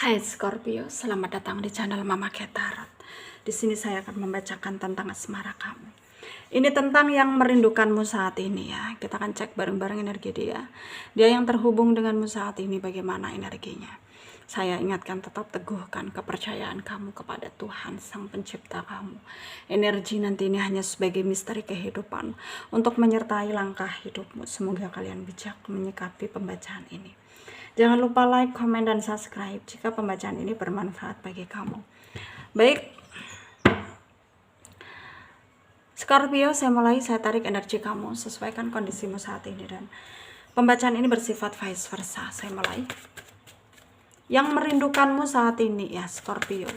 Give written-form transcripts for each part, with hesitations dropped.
Hai Scorpio, selamat datang di channel Mama Tarot. Di sini saya akan membacakan tentang asmara kamu. Ini tentang yang merindukanmu saat ini ya. Kita akan cek bareng-bareng energi dia. Dia yang terhubung denganmu saat ini bagaimana energinya. Saya ingatkan tetap teguhkan kepercayaan kamu kepada Tuhan Sang Pencipta kamu. Energi nanti ini hanya sebagai misteri kehidupan untuk menyertai langkah hidupmu. Semoga kalian bijak menyikapi pembacaan ini. Jangan lupa like, komen, dan subscribe jika pembacaan ini bermanfaat bagi kamu. Baik, Scorpio, saya tarik energi kamu, sesuaikan kondisimu saat ini, dan pembacaan ini bersifat vice versa. Saya mulai. Yang merindukanmu saat ini ya Scorpio.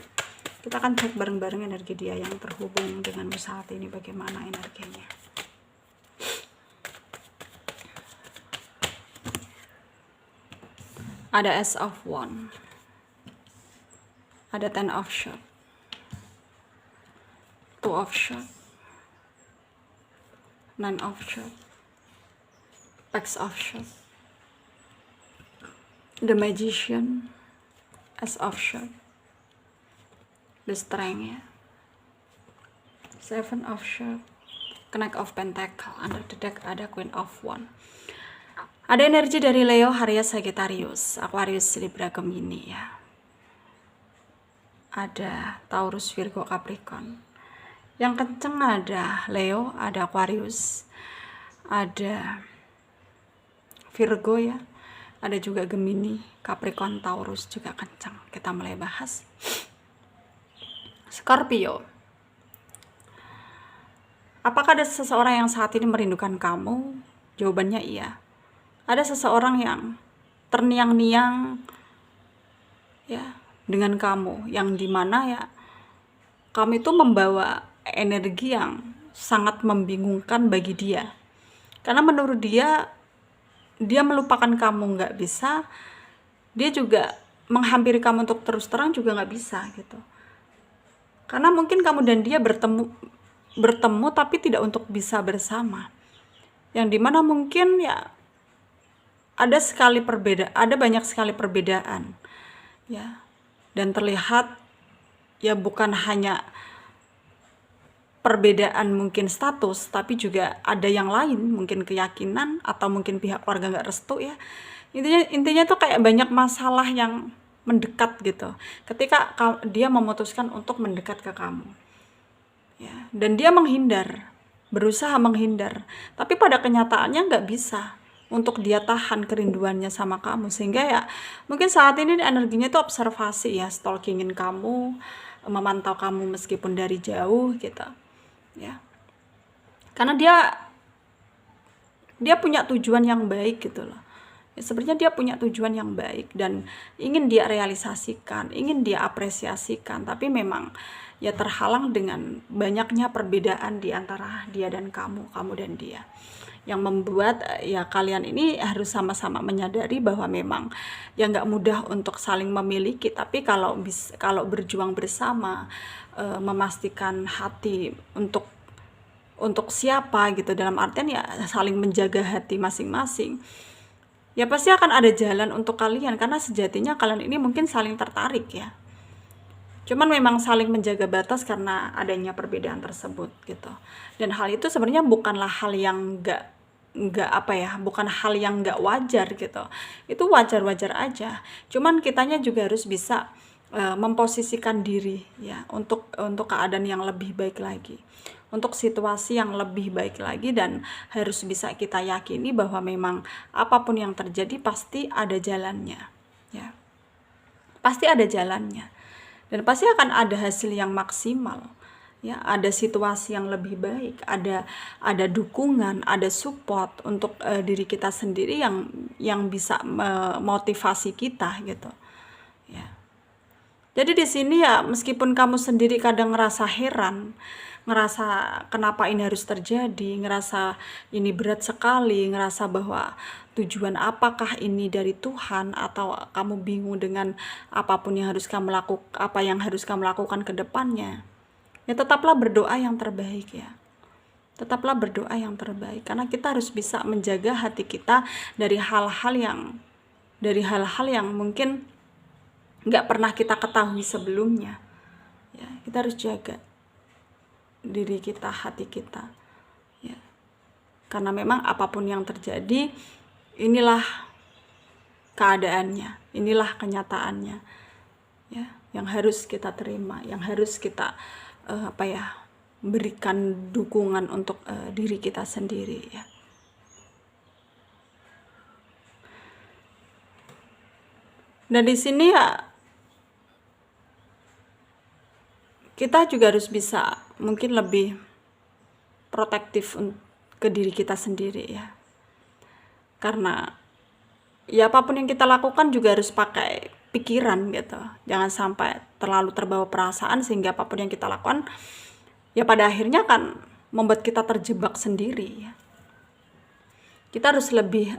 Kita akan cek bareng-bareng energi dia yang terhubung denganmu saat ini bagaimana energinya. Ada Ace of Wands, ada Ten of Swords, Two of Swords, Nine of Swords, Page of Swords, The Magician, Ace of Swords, The Strength ya, Seven of Swords, Knight of Pentacle. Under the deck ada Queen of Wands. Ada energi dari Leo, Aries, Sagittarius, Aquarius, Libra, Gemini ya. Ada Taurus, Virgo, Capricorn. Yang kenceng ada Leo, ada Aquarius, ada Virgo ya. Ada juga Gemini, Capricorn, Taurus juga kenceng. Kita mulai bahas. Scorpio. Apakah ada seseorang yang saat ini merindukan kamu? Jawabannya iya. Ada seseorang yang terniang-niang ya dengan kamu, yang dimana ya kamu itu membawa energi yang sangat membingungkan bagi dia, karena menurut dia melupakan kamu nggak bisa, dia juga menghampiri kamu untuk terus terang juga nggak bisa gitu, karena mungkin kamu dan dia bertemu tapi tidak untuk bisa bersama, yang dimana mungkin ya ada banyak sekali perbedaan ya, dan terlihat ya bukan hanya perbedaan mungkin status, tapi juga ada yang lain, mungkin keyakinan atau mungkin pihak keluarga nggak restu ya. Intinya tuh kayak banyak masalah yang mendekat gitu ketika dia memutuskan untuk mendekat ke kamu ya, dan dia berusaha menghindar, tapi pada kenyataannya nggak bisa untuk dia tahan kerinduannya sama kamu, sehingga ya mungkin saat ini energinya itu observasi ya, stalkingin kamu, memantau kamu meskipun dari jauh gitu ya, karena dia punya tujuan yang baik gitu loh ya, sebenarnya dia punya tujuan yang baik dan ingin dia realisasikan, ingin dia apresiasikan, tapi memang ya terhalang dengan banyaknya perbedaan di antara dia dan kamu dan dia, yang membuat ya kalian ini harus sama-sama menyadari bahwa memang ya nggak mudah untuk saling memiliki, tapi kalau berjuang bersama, memastikan hati untuk siapa gitu, dalam artian ya saling menjaga hati masing-masing, ya pasti akan ada jalan untuk kalian, karena sejatinya kalian ini mungkin saling tertarik ya, cuman memang saling menjaga batas karena adanya perbedaan tersebut gitu. Dan hal itu sebenarnya bukanlah hal yang bukan hal yang nggak wajar gitu, itu wajar-wajar aja, cuman kitanya juga harus bisa memposisikan diri ya untuk keadaan yang lebih baik lagi, untuk situasi yang lebih baik lagi, dan harus bisa kita yakini bahwa memang apapun yang terjadi pasti ada jalannya ya, pasti ada jalannya, dan pasti akan ada hasil yang maksimal ya, ada situasi yang lebih baik, ada dukungan, ada support untuk diri kita sendiri yang bisa memotivasi kita gitu ya. Jadi di sini ya meskipun kamu sendiri kadang ngerasa heran, ngerasa kenapa ini harus terjadi, ngerasa ini berat sekali, ngerasa bahwa tujuan apakah ini dari Tuhan, atau kamu bingung dengan apapun yang harus kamu lakukan, apa yang harus kamu lakukan ke depannya, ya tetaplah berdoa yang terbaik ya. Tetaplah berdoa yang terbaik, karena kita harus bisa menjaga hati kita dari hal-hal yang mungkin nggak pernah kita ketahui sebelumnya. Ya, kita harus jaga diri kita, hati kita. Ya, karena memang apapun yang terjadi, inilah keadaannya, inilah kenyataannya. Ya, yang harus kita terima, yang harus kita berikan dukungan untuk diri kita sendiri, ya. Dan di sini ya kita juga harus bisa mungkin lebih protektif ke diri kita sendiri, ya. Karena ya apapun yang kita lakukan juga harus pakai pikiran gitu. Jangan sampai terlalu terbawa perasaan sehingga apapun yang kita lakukan ya pada akhirnya kan membuat kita terjebak sendiri, ya. Kita harus lebih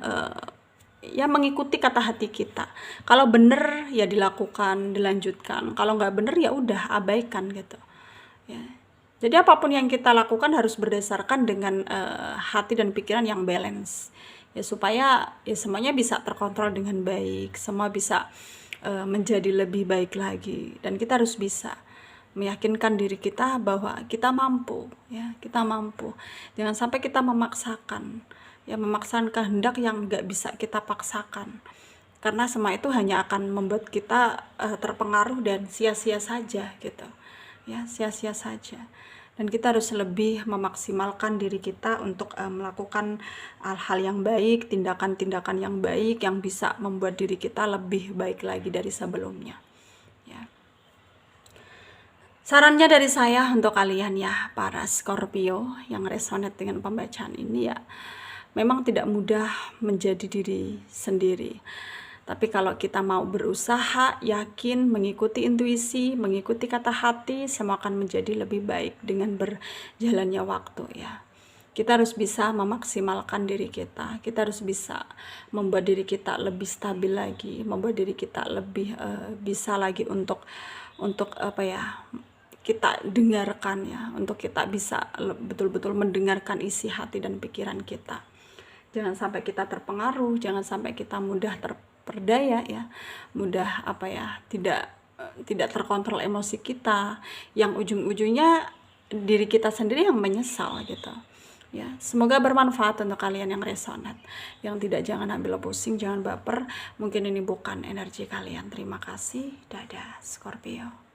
ya mengikuti kata hati kita. Kalau bener ya dilakukan, dilanjutkan. Kalau nggak bener ya udah abaikan gitu, ya. Jadi apapun yang kita lakukan harus berdasarkan dengan hati dan pikiran yang balance, ya, supaya ya semuanya bisa terkontrol dengan baik, semua bisa menjadi lebih baik lagi, dan kita harus bisa meyakinkan diri kita bahwa kita mampu, ya, kita mampu. Jangan sampai kita memaksakan kehendak yang nggak bisa kita paksakan, karena semua itu hanya akan membuat kita terpengaruh dan sia-sia saja gitu, ya, sia-sia saja. Dan kita harus lebih memaksimalkan diri kita untuk melakukan hal-hal yang baik, tindakan-tindakan yang baik yang bisa membuat diri kita lebih baik lagi dari sebelumnya, ya. Sarannya dari saya untuk kalian, ya, para Scorpio yang resonate dengan pembacaan ini, ya, memang tidak mudah menjadi diri sendiri. Tapi kalau kita mau berusaha, yakin, mengikuti intuisi, mengikuti kata hati, semua akan menjadi lebih baik dengan berjalannya waktu, ya. Kita harus bisa memaksimalkan diri kita. Kita harus bisa membuat diri kita lebih stabil lagi, membuat diri kita lebih bisa lagi untuk kita dengarkan, ya, untuk kita bisa betul-betul mendengarkan isi hati dan pikiran kita. Jangan sampai kita terpengaruh, jangan sampai kita mudah terperdaya, ya, mudah tidak terkontrol emosi kita, yang ujung-ujungnya diri kita sendiri yang menyesal gitu, ya. Semoga bermanfaat untuk kalian yang resonate. Yang tidak, jangan ambil pusing, jangan baper, mungkin ini bukan energi kalian. Terima kasih, dadah Scorpio.